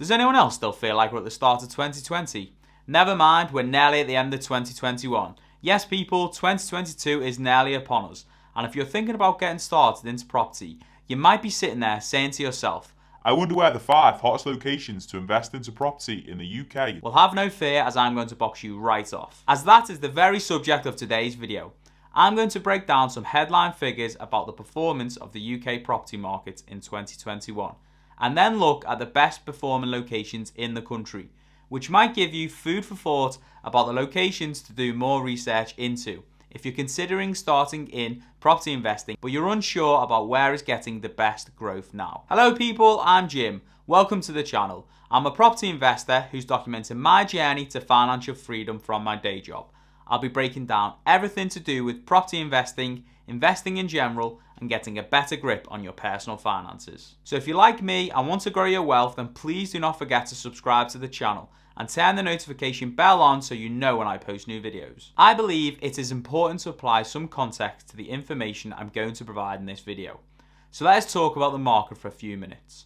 Does anyone else still feel like we're at the start of 2020? Never mind, we're nearly at the end of 2021. Yes people, 2022 is nearly upon us, and if you're thinking about getting started into property, you might be sitting there saying to yourself, I wonder where the 5 hottest locations to invest into property in the UK. well, have no fear, as I'm going to box you right off. As that is the very subject of today's video. I'm going to break down some headline figures about the performance of the UK property market in 2021, and then look at the best performing locations in the country, which might give you food for thought about the locations to do more research into if you're considering starting in property investing but you're unsure about where is getting the best growth now. Hello people, I'm Jim. Welcome to the channel. I'm a property investor who's documenting my journey to financial freedom from my day job. I'll be breaking down everything to do with property investing, investing in general, and getting a better grip on your personal finances. So if you're like me and want to grow your wealth, then please do not forget to subscribe to the channel and turn the notification bell on so you know when I post new videos. I believe it is important to apply some context to the information I'm going to provide in this video. So let's talk about the market for a few minutes.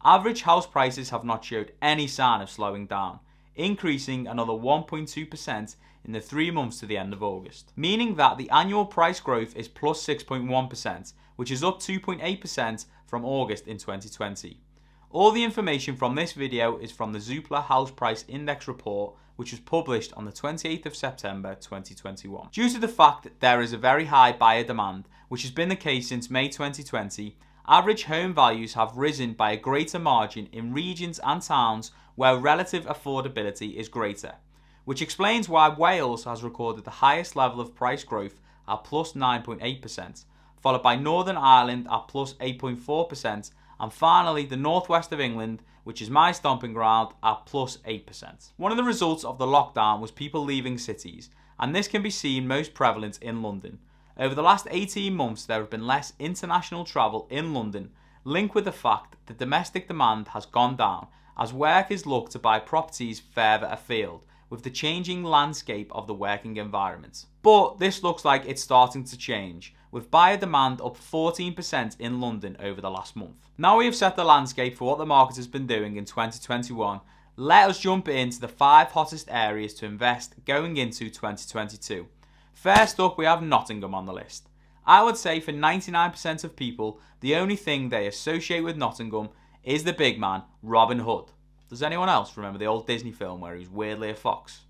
Average house prices have not showed any sign of slowing down, increasing another 1.2% in the 3 months to the end of August, meaning that the annual price growth is plus 6.1%, which is up 2.8% from August in 2020. All the information from this video is from the Zoopla House Price Index report, which was published on the 28th of September 2021. Due to the fact that there is a very high buyer demand, which has been the case since May 2020, average home values have risen by a greater margin in regions and towns where relative affordability is greater, which explains why Wales has recorded the highest level of price growth at plus 9.8%, followed by Northern Ireland at plus 8.4%, and finally the northwest of England, which is my stomping ground, at plus 8%. One of the results of the lockdown was people leaving cities, and this can be seen most prevalent in London. Over the last 18 months there have been less international travel in London, linked with the fact that domestic demand has gone down as workers look to buy properties further afield, with the changing landscape of the working environment. But this looks like it's starting to change, with buyer demand up 14% in London over the last month. Now we have set the landscape for what the market has been doing in 2021, let us jump into the 5 hottest areas to invest going into 2022. First up, we have Nottingham on the list. I would say for 99% of people, the only thing they associate with Nottingham is the big man, Robin Hood. Does anyone else remember the old Disney film where he was weirdly a fox?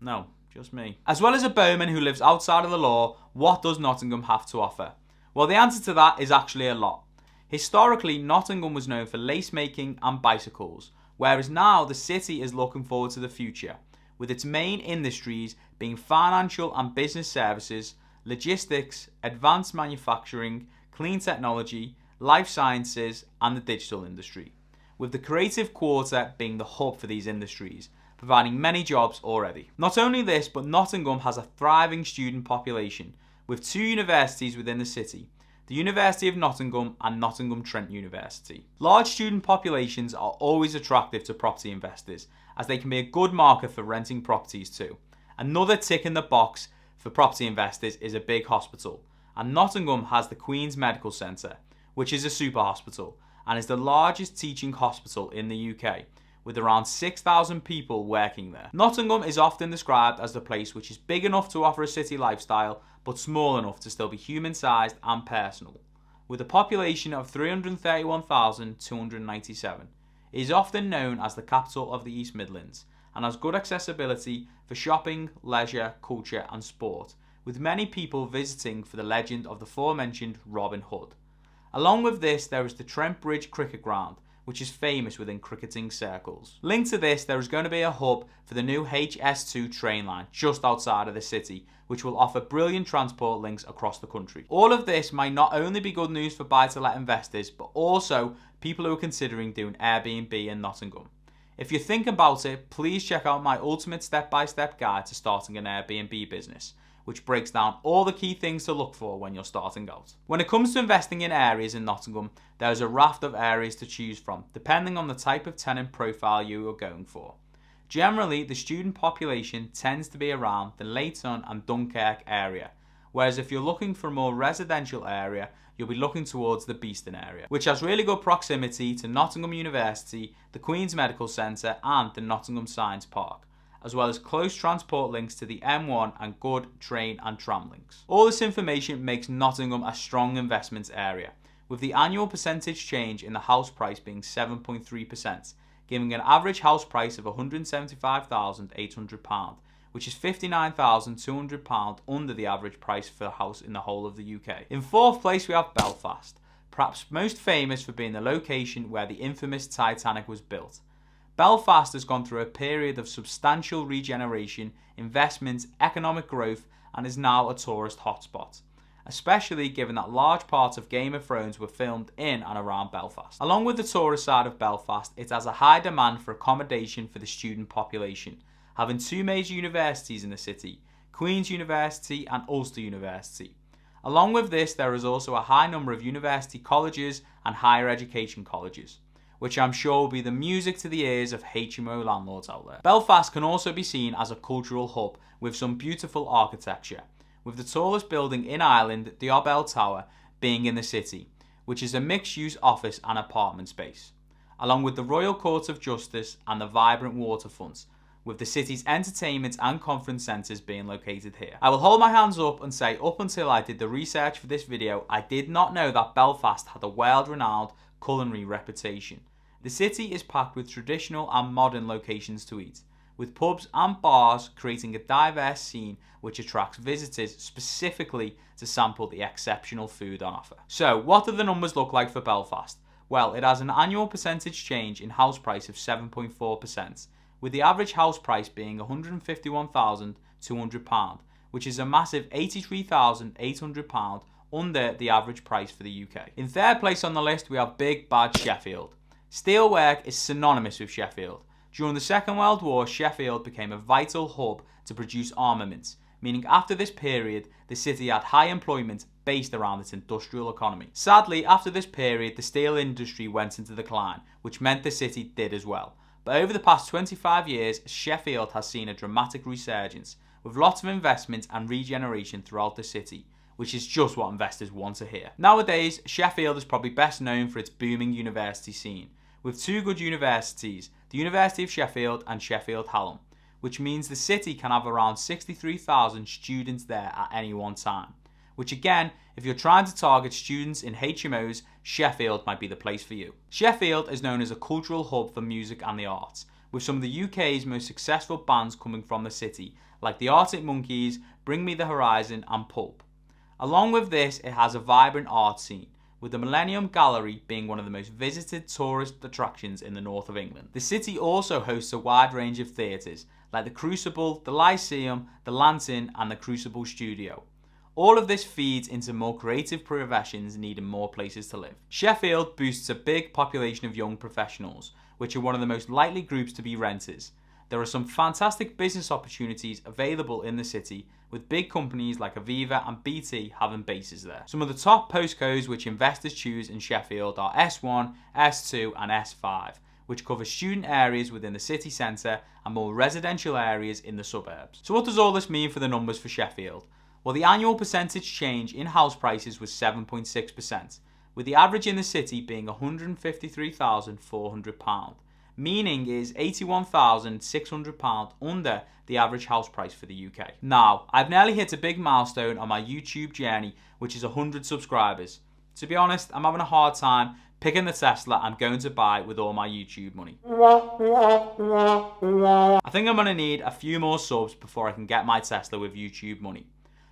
No, just me. As well as a bowman who lives outside of the law, what does Nottingham have to offer? Well, the answer to that is actually a lot. Historically, Nottingham was known for lace making and bicycles, whereas now the city is looking forward to the future, with its main industries being financial and business services, logistics, advanced manufacturing, clean technology, life sciences, and the digital industry, with the creative quarter being the hub for these industries, providing many jobs already. Not only this, but Nottingham has a thriving student population, with 2 universities within the city, the University of Nottingham and Nottingham Trent University. Large student populations are always attractive to property investors, as they can be a good marker for renting properties too. Another tick in the box for property investors is a big hospital, and Nottingham has the Queen's Medical Centre, which is a super hospital, and is the largest teaching hospital in the UK, with around 6,000 people working there. Nottingham is often described as the place which is big enough to offer a city lifestyle, but small enough to still be human-sized and personal. With a population of 331,297, it is often known as the capital of the East Midlands, and has good accessibility for shopping, leisure, culture and sport, with many people visiting for the legend of the aforementioned Robin Hood. Along with this, there is the Trent Bridge cricket ground, which is famous within cricketing circles. Linked to this, there is going to be a hub for the new HS2 train line just outside of the city, which will offer brilliant transport links across the country. All of this might not only be good news for buy-to-let investors, but also people who are considering doing Airbnb in Nottingham. If you think about it, please check out my ultimate step-by-step guide to starting an Airbnb business, which breaks down all the key things to look for when you're starting out. When it comes to investing in areas in Nottingham, there is a raft of areas to choose from, depending on the type of tenant profile you are going for. Generally, the student population tends to be around the Leighton and Dunkirk area, whereas if you're looking for a more residential area, you'll be looking towards the Beeston area, which has really good proximity to Nottingham University, the Queen's Medical Centre and the Nottingham Science Park, as well as close transport links to the M1 and good train and tram links. All this information makes Nottingham a strong investment area, with the annual percentage change in the house price being 7.3%, giving an average house price of £175,800, which is £59,200 under the average price for a house in the whole of the UK. In fourth place we have Belfast, perhaps most famous for being the location where the infamous Titanic was built. Belfast has gone through a period of substantial regeneration, investment, economic growth, and is now a tourist hotspot, especially given that large parts of Game of Thrones were filmed in and around Belfast. Along with the tourist side of Belfast, it has a high demand for accommodation for the student population, having two major universities in the city, Queen's University and Ulster University. Along with this, there is also a high number of university colleges and higher education colleges, which I'm sure will be the music to the ears of HMO landlords out there. Belfast can also be seen as a cultural hub with some beautiful architecture, with the tallest building in Ireland, the Arbel Tower, being in the city, which is a mixed-use office and apartment space, along with the Royal Court of Justice and the vibrant waterfront, with the city's entertainment and conference centres being located here. I will hold my hands up and say up until I did the research for this video, I did not know that Belfast had a world-renowned culinary reputation. The city is packed with traditional and modern locations to eat, with pubs and bars creating a diverse scene which attracts visitors specifically to sample the exceptional food on offer. So, what do the numbers look like for Belfast? Well, it has an annual percentage change in house price of 7.4%, with the average house price being £151,200, which is a massive £83,800 under the average price for the UK. In third place on the list, we have big bad Sheffield. Steelwork is synonymous with Sheffield. During the Second World War, Sheffield became a vital hub to produce armaments, meaning after this period, the city had high employment based around its industrial economy. Sadly, after this period, the steel industry went into decline, which meant the city did as well. But over the past 25 years, Sheffield has seen a dramatic resurgence, with lots of investment and regeneration throughout the city, which is just what investors want to hear. Nowadays, Sheffield is probably best known for its booming university scene, with two good universities, the University of Sheffield and Sheffield Hallam, which means the city can have around 63,000 students there at any one time. Which again, if you're trying to target students in HMOs, Sheffield might be the place for you. Sheffield is known as a cultural hub for music and the arts, with some of the UK's most successful bands coming from the city, like the Arctic Monkeys, Bring Me the Horizon and Pulp. Along with this, it has a vibrant art scene, with the Millennium Gallery being one of the most visited tourist attractions in the north of England. The city also hosts a wide range of theatres, like the Crucible, the Lyceum, the Lantern and the Crucible Studio. All of this feeds into more creative professions needing more places to live. Sheffield boasts a big population of young professionals, which are one of the most likely groups to be renters. There are some fantastic business opportunities available in the city, with big companies like Aviva and BT having bases there. Some of the top postcodes which investors choose in Sheffield are S1, S2 and S5, which cover student areas within the city centre and more residential areas in the suburbs. So what does all this mean for the numbers for Sheffield? Well, the annual percentage change in house prices was 7.6%, with the average in the city being £153,400, meaning is £81,600 under the average house price for the UK. Now, I've nearly hit a big milestone on my YouTube journey, which is 100 subscribers. To be honest, I'm having a hard time picking the Tesla I'm going to buy with all my YouTube money. I think I'm going to need a few more subs before I can get my Tesla with YouTube money.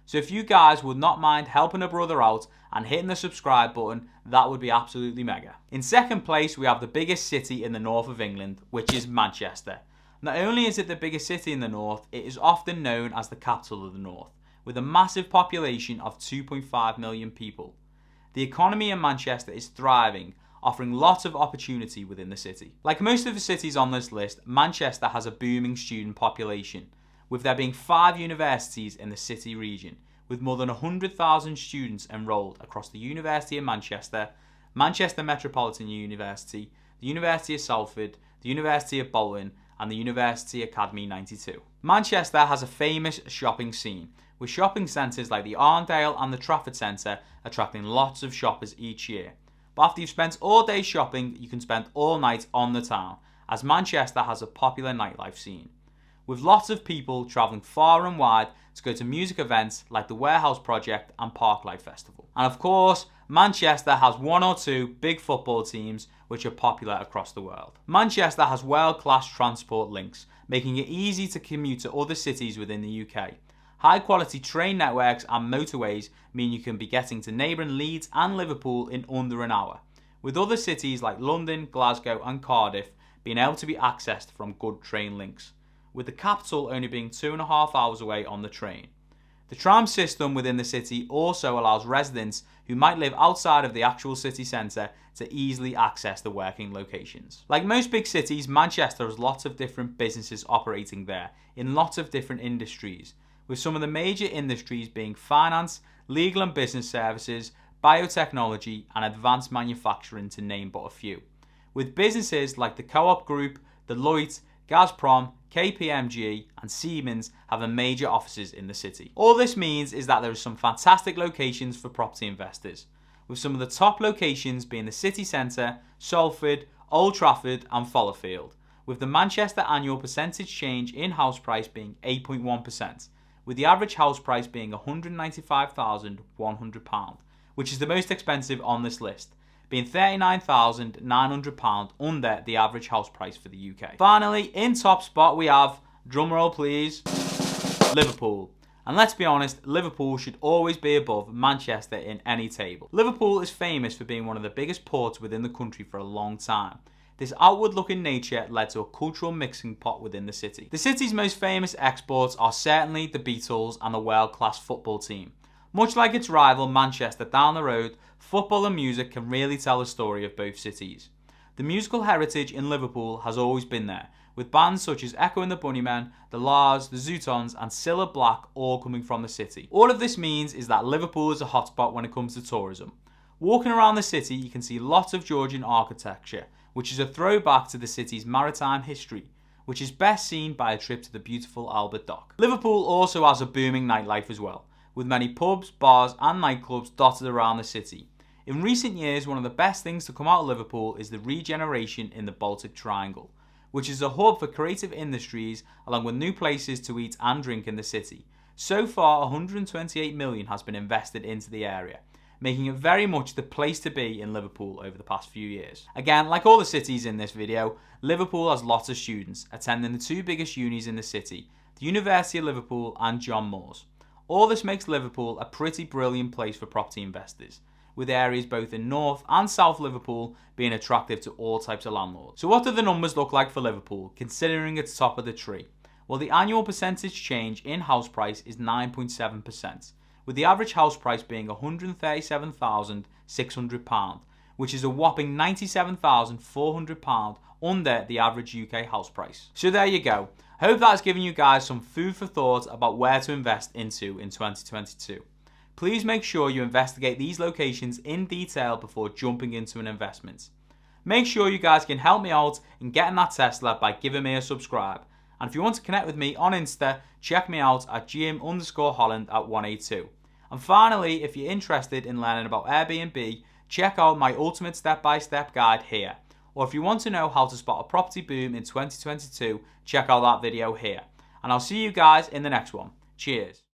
So if you guys would not mind helping a brother out and hitting the subscribe button, that would be absolutely mega. In second place, we have the biggest city in the north of England, which is Manchester. Not only is it the biggest city in the north, it is often known as the capital of the north, with a massive population of 2.5 million people. The economy in Manchester is thriving, offering lots of opportunity within the city. Like most of the cities on this list, Manchester has a booming student population, with there being 5 universities in the city region, with more than 100,000 students enrolled across the University of Manchester, Manchester Metropolitan University, the University of Salford, the University of Bolton, and the University Academy 92. Manchester has a famous shopping scene, with shopping centres like the Arndale and the Trafford Centre attracting lots of shoppers each year. But after you've spent all day shopping, you can spend all night on the town, as Manchester has a popular nightlife scene, with lots of people travelling far and wide to go to music events like the Warehouse Project and Parklife Festival. And of course, Manchester has one or two big football teams which are popular across the world. Manchester has world-class transport links, making it easy to commute to other cities within the UK. High-quality train networks and motorways mean you can be getting to neighbouring Leeds and Liverpool in under an hour, with other cities like London, Glasgow and Cardiff being able to be accessed from good train links, with the capital only being 2.5 hours away on the train. The tram system within the city also allows residents who might live outside of the actual city centre to easily access the working locations. Like most big cities, Manchester has lots of different businesses operating there in lots of different industries, with some of the major industries being finance, legal and business services, biotechnology and advanced manufacturing, to name but a few, with businesses like the Co-op Group, Deloitte, Gazprom, KPMG and Siemens having major offices in the city. All this means is that there are some fantastic locations for property investors, with some of the top locations being the city centre, Salford, Old Trafford and Fallowfield, with the Manchester annual percentage change in house price being 8.1%, with the average house price being £195,100, which is the most expensive on this list, being £39,900 under the average house price for the UK. Finally, in top spot we have, drumroll please, Liverpool. And let's be honest, Liverpool should always be above Manchester in any table. Liverpool is famous for being one of the biggest ports within the country for a long time. This outward-looking nature led to a cultural mixing pot within the city. The city's most famous exports are certainly the Beatles and the world-class football team. Much like its rival Manchester down the road, football and music can really tell the story of both cities. The musical heritage in Liverpool has always been there, with bands such as Echo and the Bunnymen, the Lars, the Zootons and Cilla Black all coming from the city. All of this means is that Liverpool is a hotspot when it comes to tourism. Walking around the city, you can see lots of Georgian architecture, which is a throwback to the city's maritime history, which is best seen by a trip to the beautiful Albert Dock. Liverpool also has a booming nightlife as well, with many pubs, bars and nightclubs dotted around the city. In recent years, one of the best things to come out of Liverpool is the regeneration in the Baltic Triangle, which is a hub for creative industries along with new places to eat and drink in the city. So far, 128 million has been invested into the area, making it very much the place to be in Liverpool over the past few years. Again, like all the cities in this video, Liverpool has lots of students attending the two biggest unis in the city, the University of Liverpool and John Moores. All this makes Liverpool a pretty brilliant place for property investors, with areas both in North and South Liverpool being attractive to all types of landlords. So what do the numbers look like for Liverpool, considering it's top of the tree? Well, the annual percentage change in house price is 9.7%, with the average house price being £137,600, which is a whopping £97,400 under the average UK house price. So there you go. Hope that's given you guys some food for thought about where to invest into in 2022. Please make sure you investigate these locations in detail before jumping into an investment. Make sure you guys can help me out in getting that Tesla by giving me a subscribe. And if you want to connect with me on Insta, check me out at Jim_Holland at 182. And finally, if you're interested in learning about Airbnb, check out my ultimate step-by-step guide here. Or if you want to know how to spot a property boom in 2022, check out that video here. And I'll see you guys in the next one. Cheers.